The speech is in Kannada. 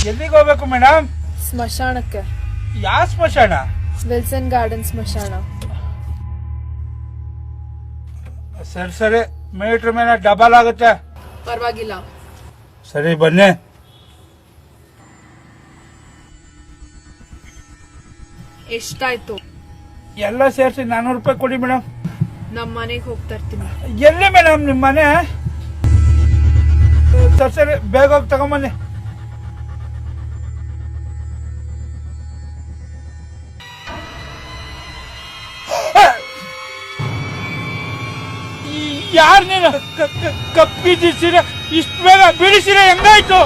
ಎಲ್ಲಿಗೆ ಹೋಗ್ಬೇಕು ಮೇಡಮ್? ಸ್ಮಶಾನಕ್ಕೆ. ಯಾವ ಸ್ಮಶಾನ? ವಿಲ್ಸನ್ ಗಾರ್ಡನ್ ಸ್ಮಶಾನ. ಸರಿ ಸರಿ, ಮೀಟ್ರ್ ಮೇಲೆ ಡಬಲ್ ಆಗುತ್ತೆ. ಪರವಾಗಿಲ್ಲ. ಸರಿ ಬನ್ನಿ. ಎಷ್ಟಾಯ್ತು? ಎಲ್ಲ ಸೇರಿಸಿ 400 ರೂಪಾಯಿ ಕೊಡಿ ಮೇಡಮ್. ನಮ್ಮ ಮನೆಗೆ ಹೋಗ್ತಾ ಇರ್ತೀನಿ. ಎಲ್ಲಿ ಮೇಡಮ್ ನಿಮ್ಮ ಮನೆ? ಸರಿ ಸರಿ, ಬೇಗ ಹೋಗಿ ತಗೊಂಬನ್ನಿ. ಯಾರು ನೀನು? ಕಪ್ಪಿದ್ದ ಸೀರೆ ಇಷ್ಟು ಬೇಗ ಬಿಡಿಸಿರೆ ಹೆಂಗಾಯ್ತು?